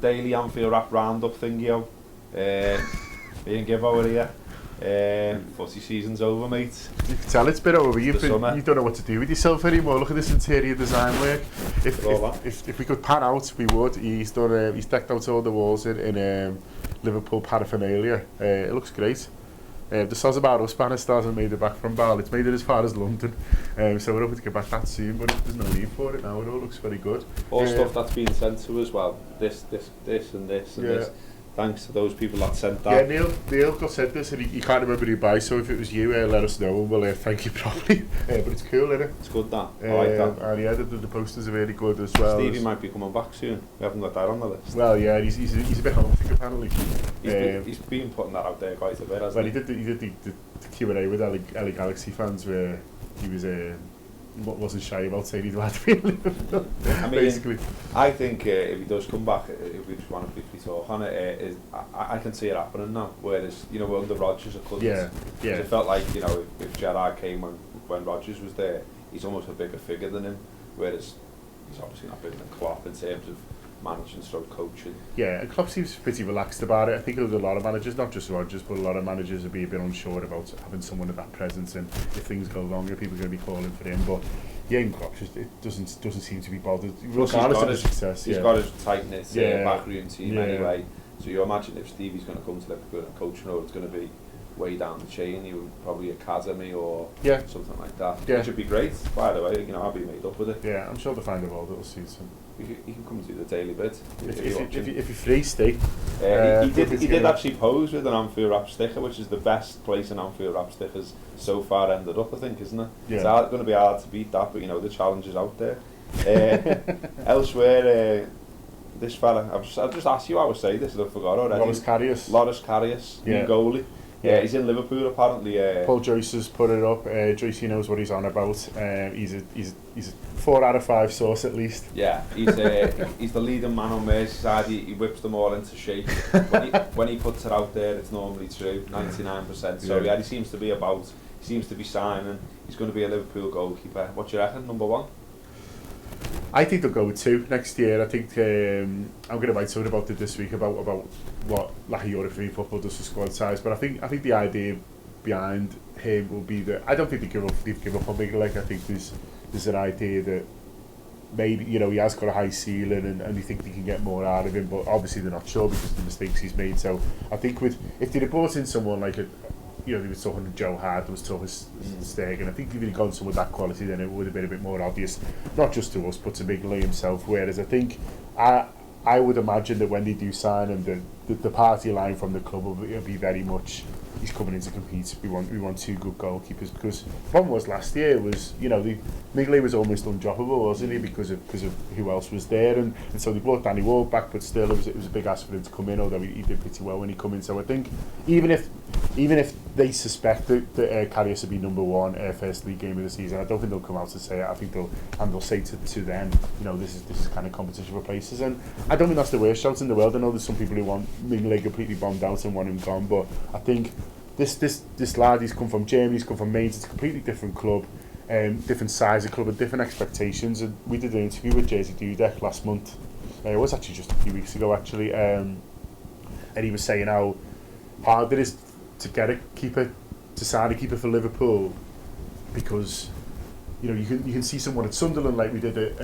daily Anfield Wrap roundup thingy out. Being give over here. Footy season's over, mate. You can tell it's been over. You don't know what to do with yourself anymore. Look at this interior design work. If we could pan out, we would. He's decked out all the walls in Liverpool paraphernalia. It looks great. The soz about us Spanish stars have made it back from Bal. It's made it as far as London, so we're hoping to get back that soon. But there's no need for it now. It all looks very good. All stuff that's been sent to us. Well, this and this. Thanks to those people that sent that. Yeah, Neil got sent this, and he can't remember who by. So if it was you, let us know, and we'll thank you properly. But it's cool, isn't it? It's good that. I like that. And yeah, the posters are really good as well. Stevie might be coming back soon. We haven't got that on the list. Well, yeah, he's a bit homesick apparently. He's been putting that out there quite a bit, hasn't he? Well, he did the Q&A with LA Galaxy fans where he was wasn't shy about saying he'd like to be in Liverpool. I mean, basically. I think if he does come back, if we just want to briefly talk on it, I can see it happening now. Whereas, under Rodgers, I couldn't. Yeah. It felt like, if Gerrard came when Rodgers was there, he's almost a bigger figure than him. Whereas he's obviously not bigger than Klopp in terms of managing stroke coaching. Yeah, and Klopp seems pretty relaxed about it. I think there's a lot of managers, not just Rodgers, but a lot of managers would be a bit unsure about having someone of that presence, and if things go wrong, people are going to be calling for him. But Klopp it doesn't seem to be bothered. Regardless of his success, he's got his tight-knit backroom team anyway. So you imagine if Stevie's going to come to Liverpool and coach, it's going to be way down the chain. He would probably academy or something like that, which would be great. By the way, I'll be made up with it. Yeah, I'm sure they'll find a role that'll suit him. You can come and do the daily bit if you're free, stay. He did actually pose with an Anfield Wrap sticker, which is the best place an Anfield Wrap stickers so far ended up, I think, isn't it? Yeah. It's going to be hard to beat that, but the challenge is out there. Elsewhere, this fella, I'll just ask you how I say this, I forgot already. Loris Karius, new goalie. Yeah, he's in Liverpool apparently. Paul Joyce has put it up. Joyce knows what he's on about. He's a 4 out of 5 source at least. Yeah, he's the leading man on Merseyside. He whips them all into shape. When he puts it out there, it's normally true, 99%. So he seems to be signing. He's going to be a Liverpool goalkeeper. What do you reckon, number 1? I think they'll go with 2 next year. I think I'm going to write something about it this week about what lack of European football does for squad size. But I think the idea behind him will be that I don't think they've given up on Mignolet. I think there's an idea that maybe he has got a high ceiling and they think they can get more out of him. But obviously they're not sure because of the mistakes he's made. So I think if they'd have brought in someone like they were talking to Joe Hart, there was talking Steg, and I think if he'd gone someone with that quality, then it would have been a bit more obvious, not just to us, but to Mignolet himself. Whereas I think I would imagine that when they do sign him, the party line from the club will be very much, he's coming in to compete. We want 2 good goalkeepers, because one was last year was Mignolet was almost undroppable, wasn't he, because of who else was there, and so they brought Danny Ward back, but still it was a big ask for him to come in, although he did pretty well when he came in. So I think even if they suspect that Karius will be number 1 first league game of the season, I don't think they'll come out to say it. I think they'll say to them, this is kind of competition for places, and I don't think that's the worst shout in the world. I know there's some people who want Mignolet completely bombed out and want him gone, but I think this lad, he's come from Germany, he's come from Mainz, it's a completely different club, different size of club and different expectations. And we did an interview with Jerzy Dudek last month. It was actually just a few weeks ago actually, and he was saying how hard it is to get a keeper, to sign a keeper for Liverpool, because you can see someone at Sunderland like we did it,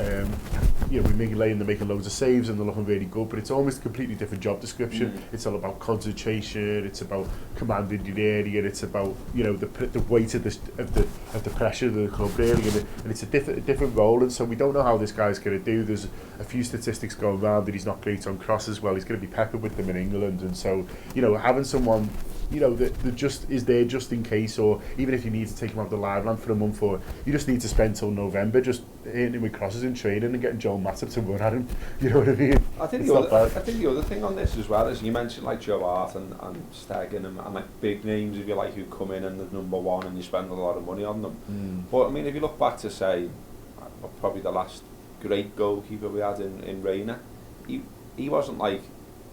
with Mignolet, and they're making loads of saves and they're looking really good, but it's almost a completely different job description. It's all about concentration, it's about commanding your area, it's about the weight of the pressure of the club really, and it's a different role, and so we don't know how this guy's going to do. There's a few statistics going around that he's not great on crosses. Well, he's going to be peppered with them in England, and so having someone that just is there just in case, or even if you need to take him off the live land for a month, or you just need to spend till November just hitting him with crosses in training and getting Joel Matip to run at him. You know what I mean? I think the other thing on this as well is, you mentioned like Joe Hart and Stegen and like big names, if you like, who come in and they're number 1 and you spend a lot of money on them. But I mean, if you look back to say probably the last great goalkeeper we had in Reina, he wasn't like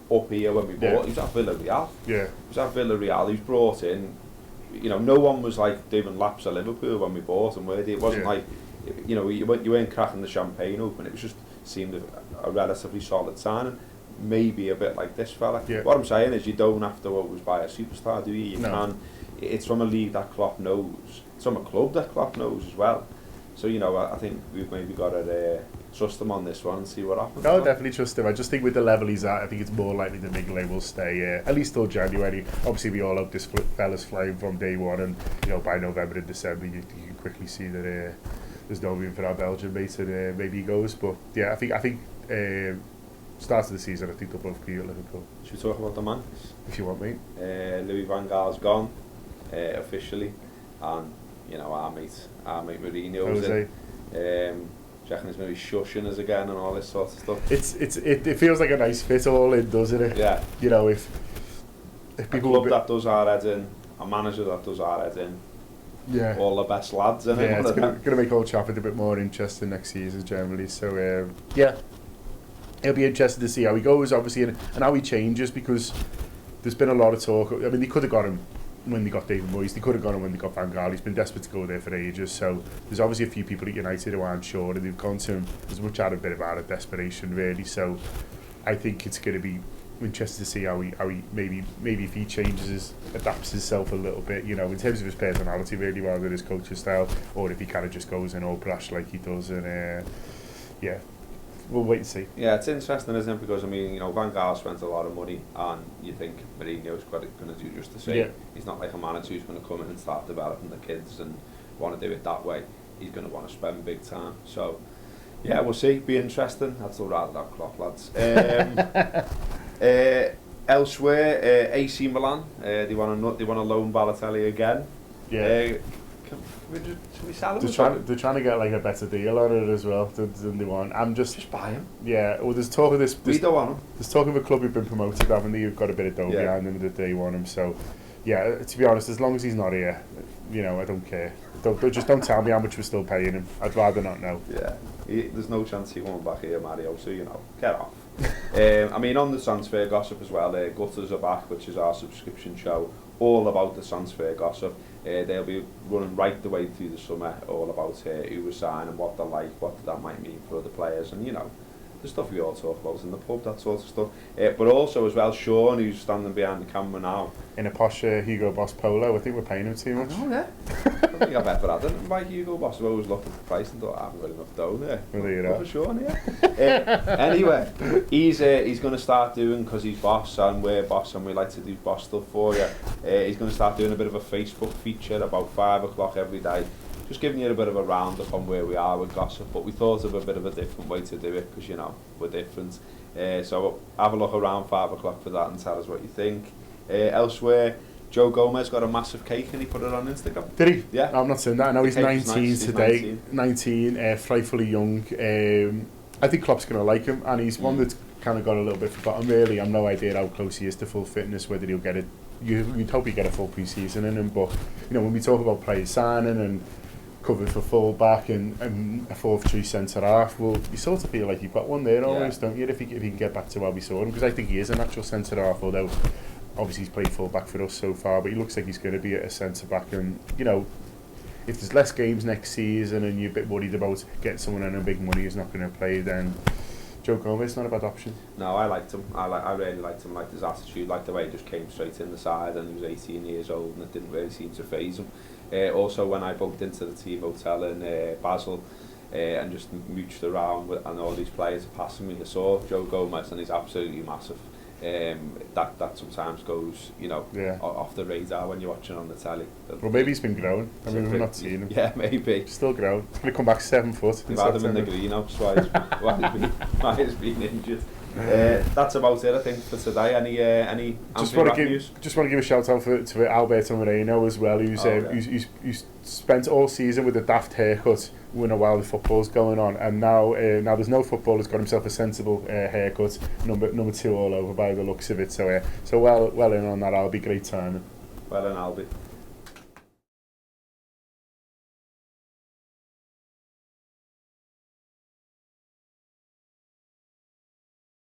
up here when we bought. He was at Villarreal. Yeah. He was at Villarreal. He was brought in. No one was like doing laps at Liverpool when we bought him. It wasn't like, you weren't cracking the champagne open. It was just seemed a relatively solid signing. maybe a bit like this fella. Yeah. What I'm saying is you don't have to always buy a superstar, do you? You can. It's from a league that Klopp knows. It's from a club that Klopp knows as well. So, you know, I think we've maybe got to trust him on this one and see what happens. No, definitely trust him. I just think with the level he's at, I think it's more likely that Mignolet will stay at least till January. Obviously, we all hope this fella's flying from day one, and you know, by November and December, you can quickly see that there's no room for our Belgian mate, and maybe he goes. But yeah, I think start of the season, I think they'll both be at Liverpool. Should we talk about the man? If you want, mate. Louis van Gaal's gone officially, and you know our mate Mourinho's in. Do you reckon he's going to be shushing us again and all this sort of stuff? It feels like a nice fit all in, doesn't it? Yeah. You know, if people a club that does our head in, a manager that does our head in, yeah, all the best lads in it. Yeah, it's going to make Old Trafford a bit more interesting next season generally. So yeah, it'll be interesting to see how he goes, obviously, and how he changes, because there's been a lot of talk. I mean, they could have got him when they got David Moyes, they could have got him when they got Van Gaal. He's been desperate to go there for ages, so there's obviously a few people at United who aren't sure, and they've gone to him as much out of a bit of desperation, really. So I think it's going to be interesting to see how he maybe if he adapts himself a little bit, you know, in terms of his personality, really, rather than his coaching style, or if he kind of just goes in all brash like he does, and yeah. We'll wait and see. Yeah, it's interesting, isn't it? Because, I mean, you know, Van Gaal spends a lot of money, and you think Mourinho's going to do just the same. Yeah. He's not like a manager who's going to come in and start developing the kids and want to do it that way. He's going to want to spend big time. So, yeah, we'll see. Be interesting. I'd still rather that Klopp, lads. Elsewhere, AC Milan, they want to loan Balotelli again. Yeah. Should we sell him? They're trying to get like a better deal on it as well than they want. I'm just buy him. Yeah. Well, there's talk of this. We don't want him. There's talk of a club who've been promoted, haven't they? You've got a bit of dough behind them that they want him. So, yeah. To be honest, as long as he's not here, you know, I don't care. Don't tell me how much we're still paying him. I'd rather not know. Yeah. There's no chance he won't back here, Mario. So you know, get off. I mean, on the transfer gossip as well, Gutters are back, which is our subscription show, all about the transfer gossip. They'll be running right the way through the summer, all about who was signing, what they're like, what that might mean for other players, and you know, the stuff we all talk about in the pub, that sort of stuff. But also as well, Sean, who's standing behind the camera now. In a posh Hugo Boss polo, I think we're paying him too much. Oh yeah. I don't think I've ever had it. My Hugo Boss, I've always looked at the price and thought, I haven't got enough dough there. Well, there you go. For Sean, yeah. Anyway, he's going to start doing, because he's boss and we're boss and we like to do boss stuff for you, he's going to start doing a bit of a Facebook feature about 5 o'clock every day, just giving you a bit of a roundup on where we are with gossip, but we thought of a bit of a different way to do it, because, you know, we're different. So have a look around 5 o'clock for that and tell us what you think. Elsewhere, Joe Gomez got a massive cake and he put it on Instagram. Did he? Yeah. I'm not saying that. I know he's 19 today. 19, frightfully young. I think Klopp's going to like him, and he's one that's kind of got a little bit forgotten, really. I've no idea how close he is to full fitness, whether he'll get it. You'd hope he'd get a full pre-season in him, but you know, when we talk about players signing and covered for full back and a 4-3 centre half, well, you sort of feel like you've got one there almost, don't you, if he can get back to how we saw him, because I think he is a natural centre half, although obviously he's played full back for us so far, but he looks like he's going to be a centre back. And you know, if there's less games next season and you're a bit worried about getting someone in a big money who's not going to play, then Joe Gomez is not a bad option. No, I liked him. I really liked him. Liked his attitude, liked the way he just came straight in the side, and he was 18 years old and it didn't really seem to faze him. Also, when I bumped into the team hotel in Basel and just mooched around and all these players are passing me, I saw Joe Gomez and he's absolutely massive. That sometimes goes, you know, off the radar when you're watching on the telly. Well, maybe he's been growing. I mean, we've not seen him. Yeah, maybe. Still growing. He's going to come back 7 foot. They've had him in the greenhouse while he's been injured. That's about it, I think, for today. Any just want to give a shout out to Alberto Moreno as well, who's spent all season with a daft haircut when while the football's going on, and now there's no football, has got himself a sensible haircut, number 2 all over by the looks of it. So well in on that, Albie, great timing. Well in, Albie.